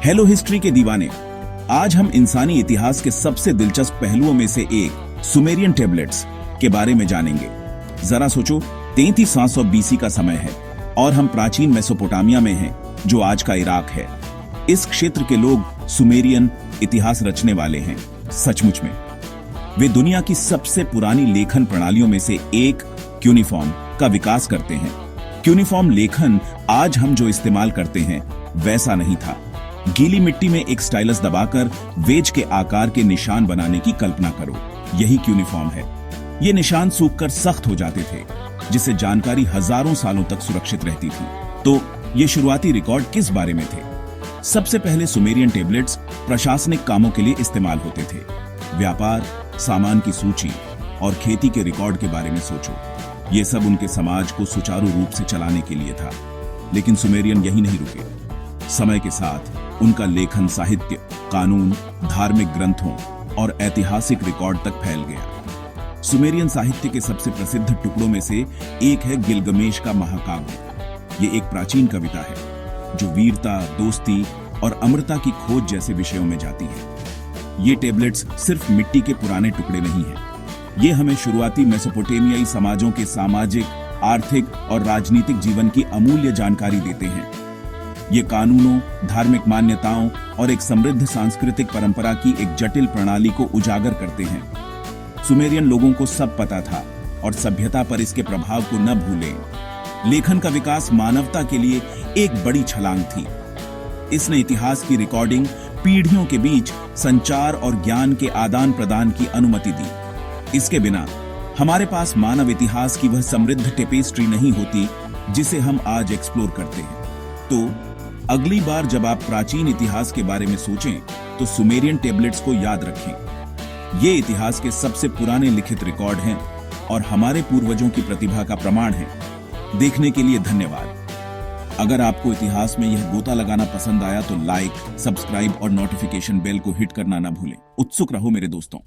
Hello history के दीवाने, आज हम इंसानी इतिहास के सबसे दिलचस्प पहलुओं में से एक सुमेरियन टेबलेट्स के बारे में जानेंगे। जरा सोचो, 3300 बीसी का समय है और हम प्राचीन मेसोपोटामिया में हैं, जो आज का इराक है। इस क्षेत्र के लोग सुमेरियन इतिहास रचने वाले हैं। सचमुच में वे दुनिया की सबसे पुरानी लेखन प्रणालियों में से एक क्यूनिफॉर्म का विकास करते हैं। क्यूनिफॉर्म लेखन आज हम जो इस्तेमाल करते हैं वैसा नहीं था। गीली मिट्टी में एक स्टाइलस दबाकर वेज के आकार के निशान बनाने की कल्पना करो, यही क्यूनिफॉर्म है। ये निशान सूखकर सख्त हो जाते थे, जिससे जानकारी हजारों सालों तक सुरक्षित रहती थी। तो ये शुरुआती रिकॉर्ड किस बारे में थे? सबसे पहले सुमेरियन टेबलेट्स प्रशासनिक कामों के लिए इस्तेमाल होते थे। व्यापार, सामान की सूची और खेती के रिकॉर्ड के बारे में सोचो। ये सब उनके समाज को सुचारू रूप से चलाने के लिए था। लेकिन सुमेरियन यही नहीं रुके। समय के साथ उनका लेखन साहित्य, कानून, धार्मिक ग्रंथों और ऐतिहासिक रिकॉर्ड तक फैल गया। सुमेरियन साहित्य के सबसे प्रसिद्ध टुकड़ों में से एक है गिलगमेश का महाकाव्य। ये एक प्राचीन कविता है जो वीरता, दोस्ती और अमरता की खोज जैसे विषयों में जाती है। ये टेबलेट्स सिर्फ मिट्टी के पुराने टुकड़े नहीं हैं। ये हमें शुरुआती मेसोपोटामियाई समाजों के सामाजिक, आर्थिक और राजनीतिक जीवन की अमूल्य जानकारी देते हैं। ये कानूनों, धार्मिक मान्यताओं और एक समृद्ध सांस्कृतिक परंपरा की एक जटिल प्रणाली को उजागर करते हैं। सुमेरियन लोगों को सब पता था और सभ्यता पर इसके प्रभाव को न भूलें। लेखन का विकास मानवता के लिए एक बड़ी छलांग थी। इसने इतिहास की रिकॉर्डिंग, पीढ़ियों के बीच संचार और ज्ञान के आदान प्रदान की अनुमति दी। इसके बिना हमारे पास मानव इतिहास की वह समृद्ध टेपेस्ट्री नहीं होती जिसे हम आज एक्सप्लोर करते हैं। तो अगली बार जब आप प्राचीन इतिहास के बारे में सोचें तो सुमेरियन टेबलेट्स को याद रखें। ये इतिहास के सबसे पुराने लिखित रिकॉर्ड हैं और हमारे पूर्वजों की प्रतिभा का प्रमाण है। देखने के लिए धन्यवाद। अगर आपको इतिहास में यह गोता लगाना पसंद आया तो लाइक, सब्सक्राइब और नोटिफिकेशन बेल को हिट करना ना भूलें। उत्सुक रहो मेरे दोस्तों।